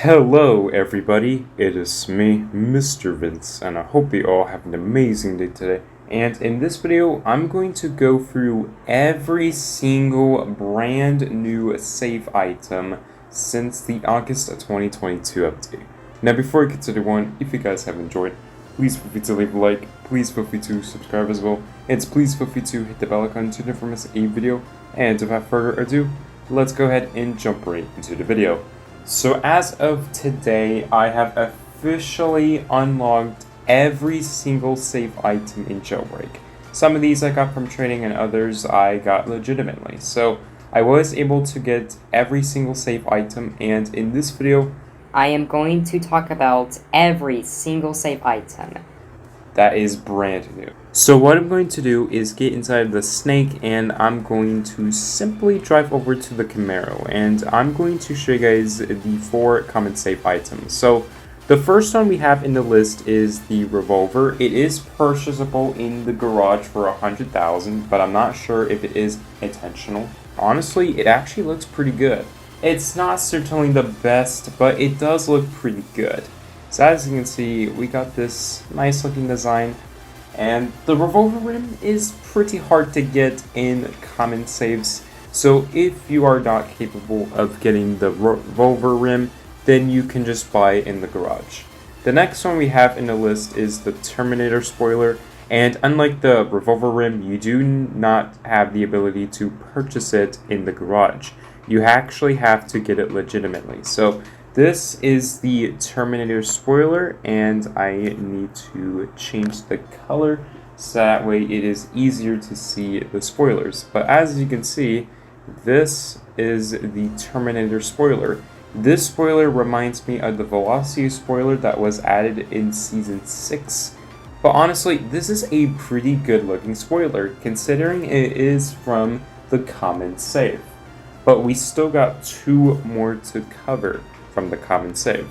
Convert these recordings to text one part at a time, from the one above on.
Hello everybody, it is me, Mr. Vince, and I hope you all have an amazing day today. And in this video, I'm going to go through every single brand new save item since the August 2022 update. Now before I get to the one, if you guys have enjoyed, please feel free to leave a like, please feel free to subscribe as well, and please feel free to hit the bell icon to never miss a video. And without further ado, let's go ahead and jump right into the video. So as of today, I have officially unlocked every single save item in Jailbreak. Some of these I got from trading and others I got legitimately. So I was able to get every single save item, and in this video, I am going to talk about every single save item that is brand new. So what I'm going to do is get inside the snake, and I'm going to simply drive over to the Camaro, and I'm going to show you guys the 4 common save items. So the first one we have in the list is the Revolver. It is purchasable in the garage for 100,000, but I'm not sure if it is intentional. Honestly, it actually looks pretty good. It's not certainly the best, but it does look pretty good. So as you can see, we got this nice looking design, and the Revolver rim is pretty hard to get in common saves. So if you are not capable of getting the Revolver rim, then you can just buy it in the garage. The next one we have in the list is the Terminator Spoiler, and unlike the Revolver rim, you do not have the ability to purchase it in the garage. You actually have to get it legitimately. So this is the Terminator Spoiler, and I need to change the color so that way it is easier to see the spoilers. But as you can see, this is the Terminator Spoiler. This spoiler reminds me of the Velocity Spoiler that was added in Season 6. But honestly, this is a pretty good looking spoiler, considering it is from the common save. But we still got 2 more to cover from the common save.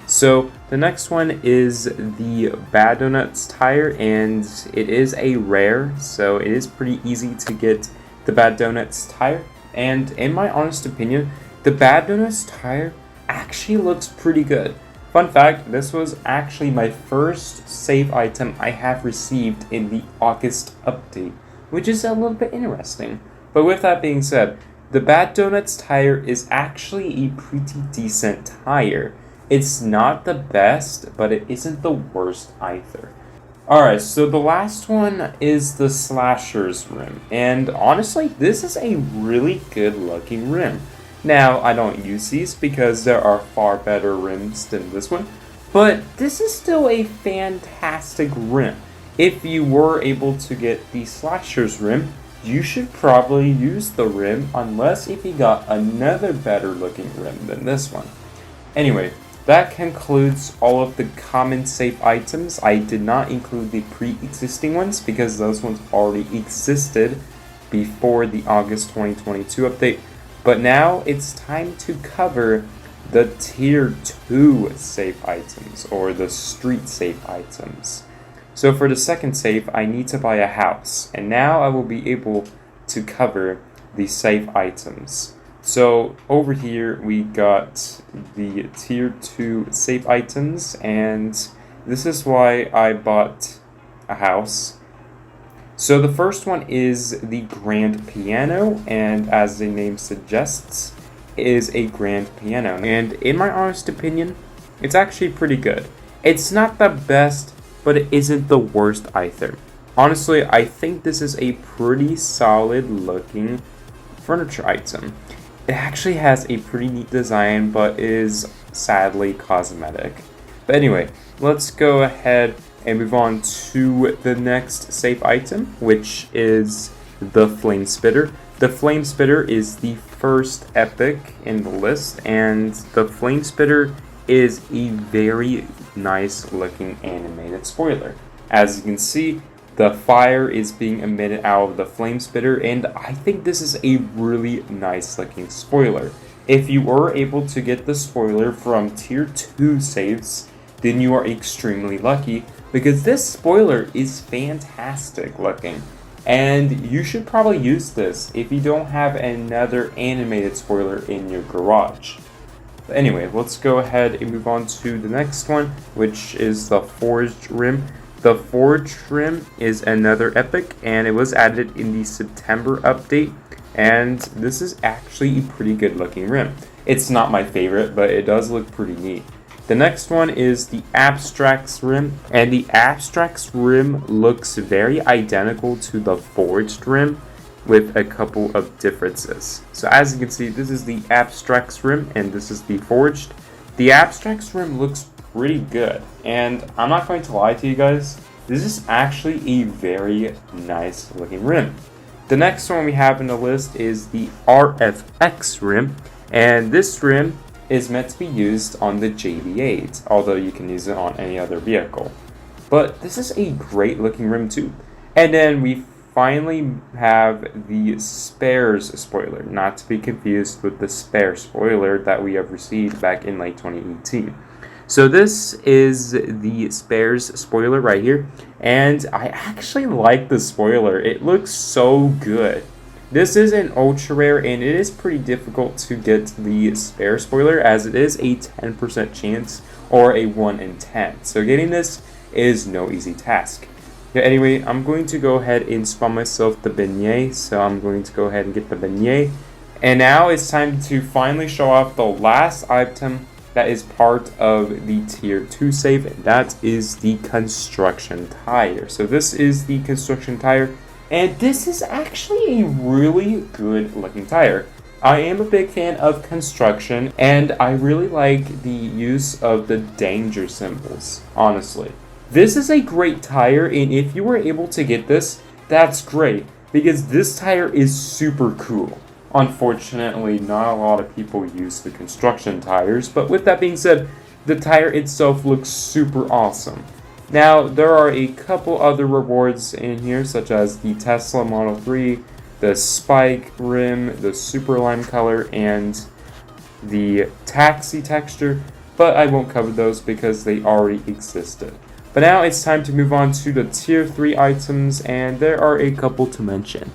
So the next one is the Badonuts tire, and it is a rare, so it is pretty easy to get the Badonuts tire. And in my honest opinion, the Badonuts tire actually looks pretty good. Fun fact, this was actually my first save item I have received in the August update, which is a little bit interesting. But with that being said, the Badonuts tire is actually a pretty decent tire. It's not the best, but it isn't the worst either. Alright, so the last one is the Slasher's rim. And honestly, this is a really good looking rim. Now, I don't use these because there are far better rims than this one, but this is still a fantastic rim. If you were able to get the Slasher's rim, you should probably use the rim, unless if you got another better looking rim than this one. Anyway, that concludes all of the common save items. I did not include the pre-existing ones because those ones already existed before the August 2022 update. But now it's time to cover the Tier 2 save items, or the street save items. So for the second save, I need to buy a house, and now I will be able to cover the save items. So over here we got the Tier 2 save items, and this is why I bought a house. So the first one is the grand piano, and as the name suggests, is a grand piano. And in my honest opinion, it's actually pretty good. It's not the best, but it isn't the worst either. Honestly, I think this is a pretty solid looking furniture item. It actually has a pretty neat design, but is sadly cosmetic. But anyway, let's go ahead and move on to the next save item, which is the Flame Spitter. The Flame Spitter is the first epic in the list, and the Flame Spitter is a very nice looking animated spoiler. As you can see, the fire is being emitted out of the Flame Spitter, and I think this is a really nice looking spoiler. If you were able to get the spoiler from Tier 2 saves, then you are extremely lucky, because this spoiler is fantastic looking. And you should probably use this if you don't have another animated spoiler in your garage. But anyway, let's go ahead and move on to the next one, which is the Forged Rim. The Forged Rim is another epic, and it was added in the September update, and this is actually a pretty good looking rim. It's not my favorite, but it does look pretty neat. The next one is the Abstracts Rim, and the Abstracts Rim looks very identical to the Forged Rim with a couple of differences. So as you can see, this is the Abstracts Rim, and this is the Forged. The Abstracts Rim looks pretty good, and I'm not going to lie to you guys, this is actually a very nice looking rim. The next one we have in the list is the RFX Rim, and this rim is meant to be used on the JB8, although you can use it on any other vehicle. But this is a great looking rim too. And then we finally have the Spares Spoiler, not to be confused with the Spare Spoiler that we have received back in late 2018. So this is the Spares Spoiler right here, and I actually like the spoiler. It looks so good. This is an ultra rare, and it is pretty difficult to get the Spare Spoiler, as it is a 10% chance or a 1 in 10. So getting this is no easy task. Yeah, anyway, I'm going to go ahead and spawn myself the beignet, so I'm going to go ahead and get the beignet. And now it's time to finally show off the last item that is part of the tier 2 save, and that is the construction tire. So this is the construction tire, and this is actually a really good looking tire. I am a big fan of construction, and I really like the use of the danger symbols, honestly. This is a great tire, and if you were able to get this, that's great, because this tire is super cool. Unfortunately, not a lot of people use the construction tires, but with that being said, the tire itself looks super awesome. Now, there are a couple other rewards in here, such as the Tesla Model 3, the Spike Rim, the Super Lime color, and the Taxi texture, but I won't cover those because they already existed. But now it's time to move on to the tier 3 items, and there are a couple to mention.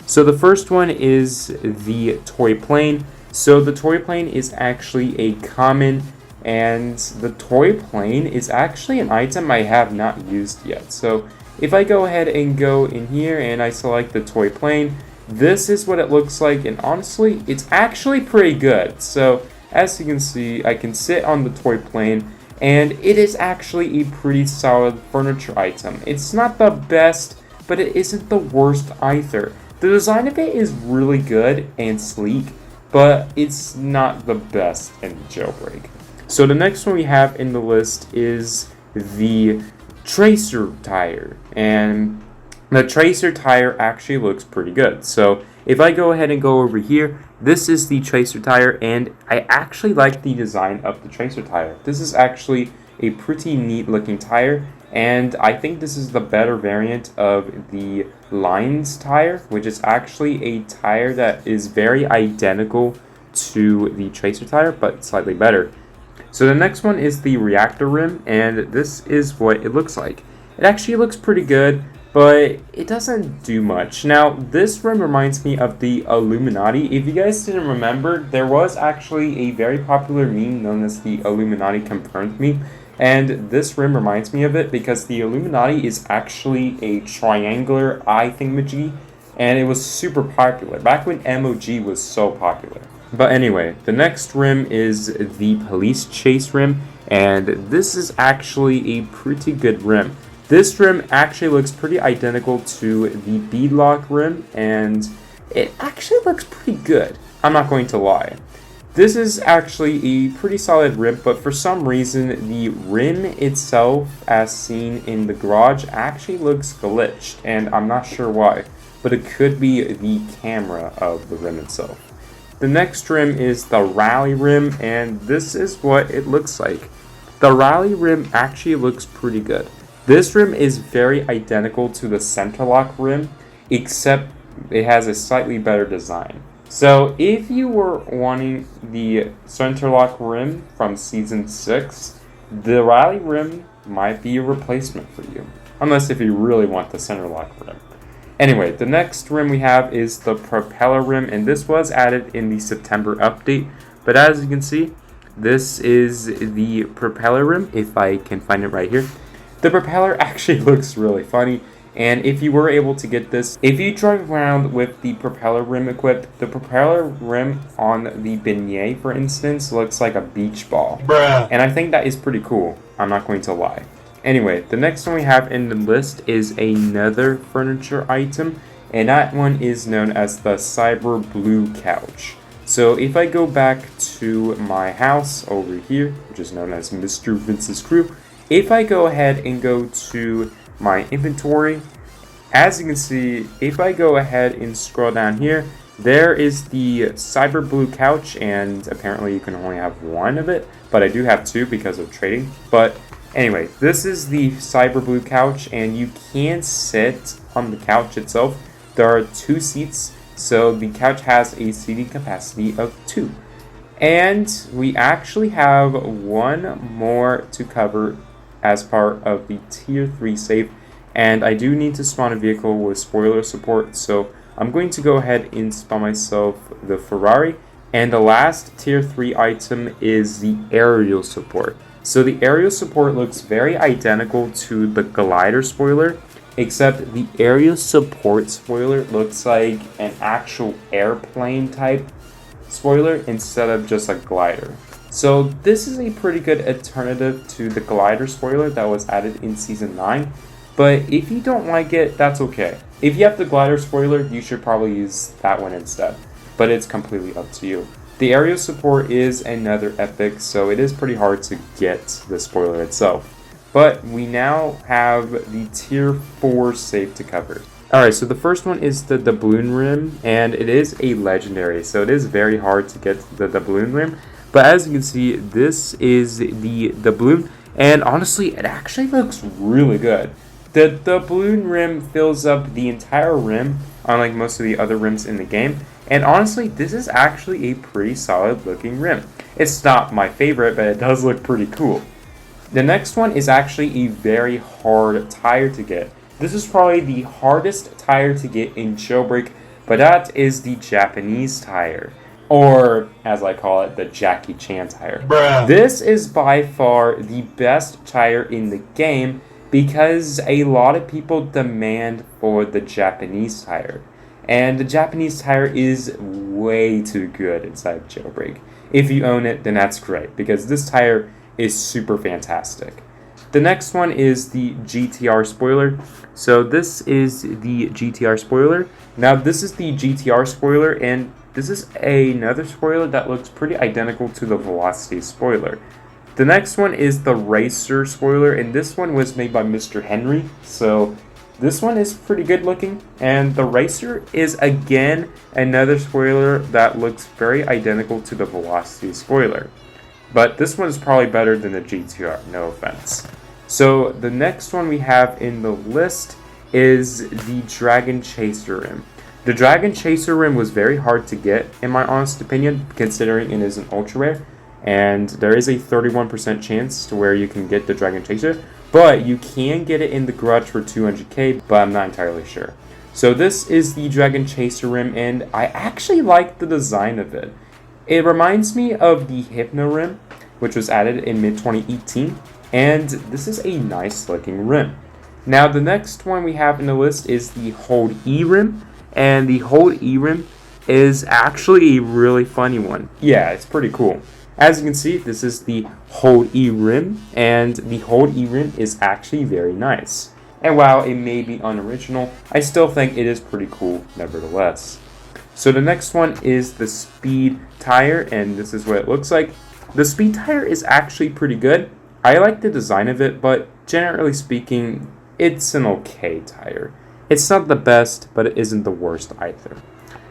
So the first one is the Toy Plane. So the Toy Plane is actually a common, and the Toy Plane is actually an item I have not used yet. So if I go ahead and go in here and I select the Toy Plane, this is what it looks like, and honestly, it's actually pretty good. So as you can see, I can sit on the Toy Plane, and it is actually a pretty solid furniture item. It's not the best, but it isn't the worst either. The design of it is really good and sleek, but it's not the best in Jailbreak. So the next one we have in the list is the Tracer tire, and the Tracer tire actually looks pretty good. So if I go ahead and go over here, this is the Tracer tire, and I actually like the design of the Tracer tire. This is actually a pretty neat looking tire, and I think this is the better variant of the Lines tire, which is actually a tire that is very identical to the Tracer tire, but slightly better. So the next one is the Reactor Rim, and this is what it looks like. It actually looks pretty good, but it doesn't do much. Now, this rim reminds me of the Illuminati. If you guys didn't remember, there was actually a very popular meme known as the Illuminati Confirmed meme, and this rim reminds me of it because the Illuminati is actually a triangular eye thingamajig, and it was super popular back when MOG was so popular. But anyway, the next rim is the Police Chase Rim, and this is actually a pretty good rim. This rim actually looks pretty identical to the Beadlock Rim, and it actually looks pretty good. I'm not going to lie. This is actually a pretty solid rim, but for some reason, the rim itself, as seen in the garage, actually looks glitched, and I'm not sure why, but it could be the camera of the rim itself. The next rim is the Rally Rim, and this is what it looks like. The Rally Rim actually looks pretty good. This rim is very identical to the Centerlock Rim, except it has a slightly better design. So if you were wanting the Centerlock Rim from Season 6, the Rally Rim might be a replacement for you. Unless if you really want the Centerlock Rim. Anyway, the next rim we have is the Propeller Rim, and this was added in the September update. But as you can see, this is the propeller rim, if I can find it right here. The propeller actually looks really funny, and if you were able to get this, if you drive around with the propeller rim equipped, the propeller rim on the beignet, for instance, looks like a beach ball. Bruh. And I think that is pretty cool, I'm not going to lie. Anyway, the next one we have in the list is another furniture item, and that one is known as the Cyberblue couch. So if I go back to my house over here, which is known as Mr. Vince's crew, if I go ahead and go to my inventory, as you can see, if I go ahead and scroll down here, there is the Cyberblue couch, and apparently you can only have one of it, but I do have two because of trading. But anyway, this is the Cyberblue couch, and you can sit on the couch itself. There are 2 seats, so the couch has a seating capacity of 2. And we actually have one more to cover as part of the tier 3 save, and I do need to spawn a vehicle with spoiler support, so I'm going to go ahead and spawn myself the Ferrari. And the last tier 3 item is the aerial support. So the aerial support looks very identical to the glider spoiler, except the aerial support spoiler looks like an actual airplane type spoiler instead of just a glider. So this is a pretty good alternative to the glider spoiler that was added in Season 9, but if you don't like it, that's okay. If you have the glider spoiler, you should probably use that one instead, but it's completely up to you. The aerial support is another epic, so it is pretty hard to get the spoiler itself. But we now have the tier 4 save to cover. Alright, so the first one is the doubloon rim, and it is a legendary, so it is very hard to get the doubloon rim. But as you can see, this is the doubloon, and honestly, it actually looks really good. The doubloon rim fills up the entire rim, unlike most of the other rims in the game. And honestly, this is actually a pretty solid looking rim. It's not my favorite, but it does look pretty cool. The next one is actually a very hard tire to get. This is probably the hardest tire to get in Jailbreak, but that is the Japanese tire. Or, as I call it, the Jackie Chan tire. Bruh. This is by far the best tire in the game because a lot of people demand for the Japanese tire. And the Japanese tire is way too good inside Jailbreak. If you own it, then that's great, because this tire is super fantastic. The next one is the GTR Spoiler. So this is the GTR Spoiler. Now this is the GTR Spoiler, and this is another spoiler that looks pretty identical to the Velocity Spoiler. The next one is the Racer Spoiler, and this one was made by Mr. Henry. So this one is pretty good looking, and the Racer is again another spoiler that looks very identical to the Velocity Spoiler. But this one is probably better than the GTR, no offense. So the next one we have in the list is the Dragon Chaser Rim. The Dragon Chaser Rim was very hard to get, in my honest opinion, considering it is an ultra rare, and there is a 31% chance to where you can get the Dragon Chaser, but you can get it in the garage for 200k, but I'm not entirely sure. So this is the Dragon Chaser Rim, and I actually like the design of it. It reminds me of the Hypno Rim, which was added in mid-2018, and this is a nice looking rim. Now the next one we have in the list is the Hold E Rim, and the Hold E Rim is actually a really funny one. Yeah, it's pretty cool. As you can see, this is the Hold E Rim, and the Hold E Rim is actually very nice. And while it may be unoriginal, I still think it is pretty cool nevertheless. So the next one is the Speed Tire, and this is what it looks like. The Speed Tire is actually pretty good. I like the design of it, but generally speaking, it's an okay tire. It's not the best, but it isn't the worst either.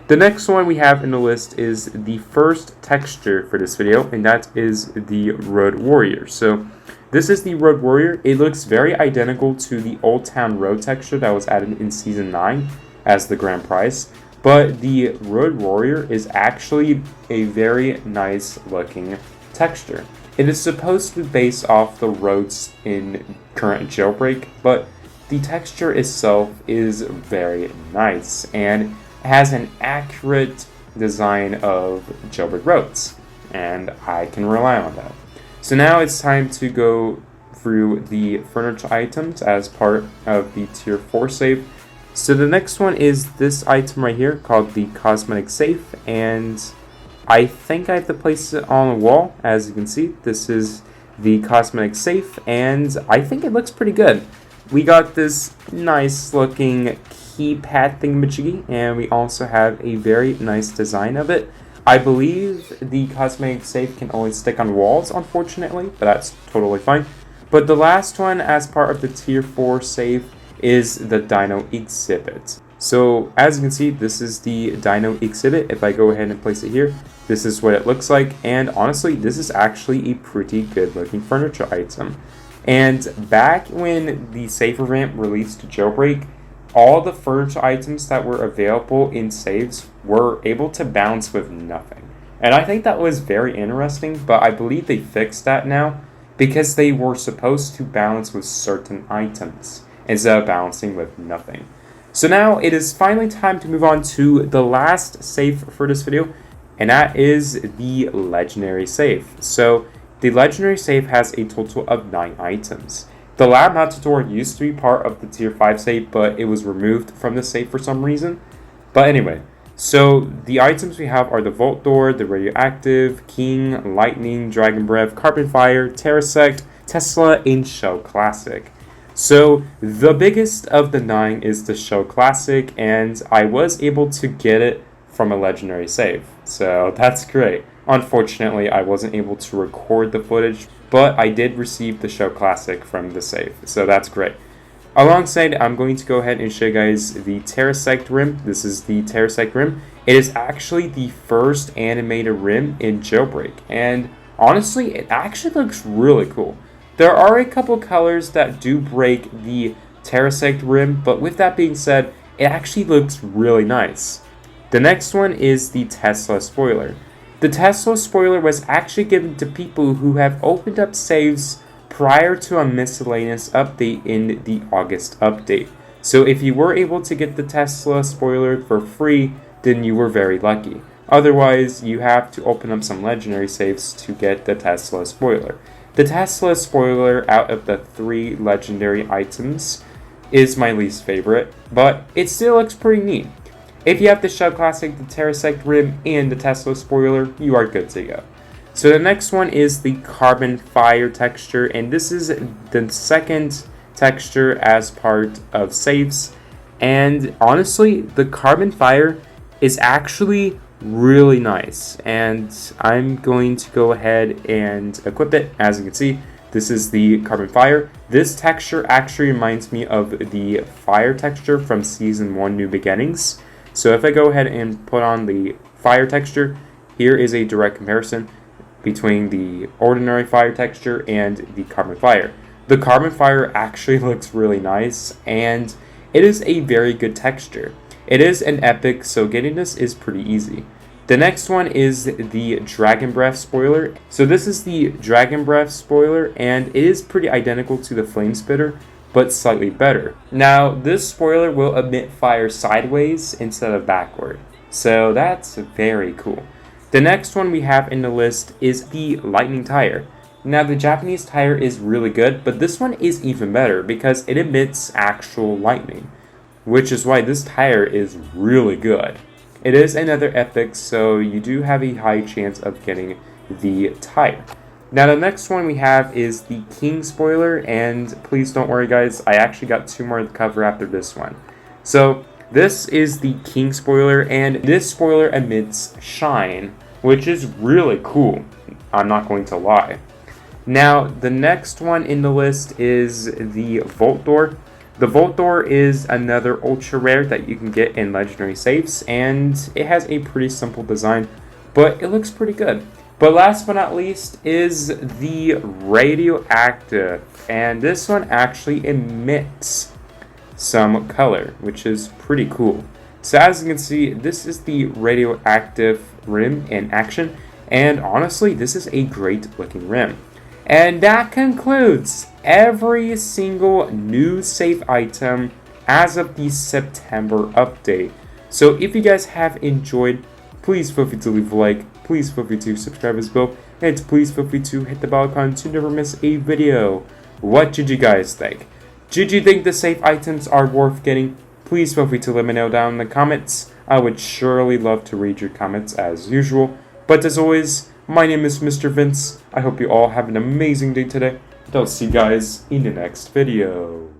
The next one we have in the list is the first texture for this video, and that is the Road Warrior. So this is the Road Warrior. It looks very identical to the Old Town Road texture that was added in Season 9 as the grand prize. But the Road Warrior is actually a very nice looking texture. It is supposed to be based off the roads in current Jailbreak, but the texture itself is very nice and has an accurate design of Jailbreak roads. and I can rely on that. So now it's time to go through the furniture items as part of the tier 4 save. So the next one is this item right here called the Cosmetic safe, and I think I have to place it on a wall. As you can see, this is the Cosmetic safe, and I think it looks pretty good. We got this nice looking keypad thingamajiggy, and we also have a very nice design of it. I believe the Cosmetic safe can only stick on walls, unfortunately, but that's totally fine. But the last one as part of the tier 4 save is the Dino exhibit. So as you can see, this is the Dino exhibit. If I go ahead and place it here, this is what it looks like, and honestly, this is actually a pretty good looking furniture item. And back when the safe event released Jailbreak, all the furniture items that were available in saves were able to bounce with nothing. And I think that was very interesting, but I believe they fixed that now because they were supposed to balance with certain items instead of balancing with nothing. So now it is finally time to move on to the last save for this video, and that is the legendary save. So the legendary save has a total of 9 items. The lab matador used to be part of the tier 5 save, but it was removed from the save for some reason. But anyway, so the items we have are the Vault Door, the Radioactive, King, Lightning, Dragonbreath, Carbon Fire, Terrasect, Tesla, and Shell Classic. So the biggest of the 9 is the Shell Classic, and I was able to get it from a legendary save. So that's great. Unfortunately, I wasn't able to record the footage, but I did receive the Shell Classic from the save, so that's great. Alongside, I'm going to go ahead and show you guys the Terrasect rim. This is the Terrasect rim. It is actually the first animated rim in Jailbreak, and honestly, it actually looks really cool. There are a couple colors that do break the Terrasect rim, but with that being said, it actually looks really nice. The next one is the Tesla Spoiler. The Tesla Spoiler was actually given to people who have opened up saves prior to a miscellaneous update in the August update. So if you were able to get the Tesla Spoiler for free, then you were very lucky. Otherwise, you have to open up some legendary saves to get the Tesla Spoiler. The Tesla Spoiler out of the 3 legendary items is my least favorite, but it still looks pretty neat. If you have the Shell Classic, the Terrasect rim, and the Tesla Spoiler, you are good to go. So the next one is the Carbon Fire texture, and this is the second texture as part of saves. And honestly, the Carbon Fire is actually really nice, and I'm going to go ahead and equip it. As you can see, this is the Carbon Fire. This texture actually reminds me of the Fire texture from Season 1 New Beginnings. So if I go ahead and put on the Fire texture, here is a direct comparison between the ordinary Fire texture and the Carbon Fire. The Carbon Fire actually looks really nice, and it is a very good texture. It is an epic, so getting this is pretty easy. The next one is the Dragonbreath Spoiler. So this is the Dragonbreath Spoiler, and it is pretty identical to the Flame Spitter, but slightly better. Now, this spoiler will emit fire sideways instead of backward, so that's very cool. The next one we have in the list is the Lightning Tire. Now, the Japanese tire is really good, but this one is even better because it emits actual lightning, which is why this tire is really good. It is another epic, so you do have a high chance of getting the tire. Now the next one we have is the King Spoiler, and please don't worry guys, I actually got 2 more to cover after this one. So this is the King Spoiler, and this spoiler emits shine, which is really cool, I'm not going to lie. Now the next one in the list is the Vault Door. The Vault Door is another ultra rare that you can get in legendary safes, and it has a pretty simple design, but it looks pretty good. But last but not least is the Radioactive, and this one actually emits some color, which is pretty cool. So as you can see, this is the Radioactive rim in action, and honestly, this is a great looking rim. And that concludes every single new safe item as of the September update. So if you guys have enjoyed, please feel free to leave a like. please feel free to subscribe as well, and please feel free to hit the bell icon to never miss a video. What did you guys think? Did you think the safe items are worth getting? Please feel free to let me know down in the comments. I would surely love to read your comments as usual. But as always, my name is Mr. Vince. I hope you all have an amazing day today. And I'll see you guys in the next video.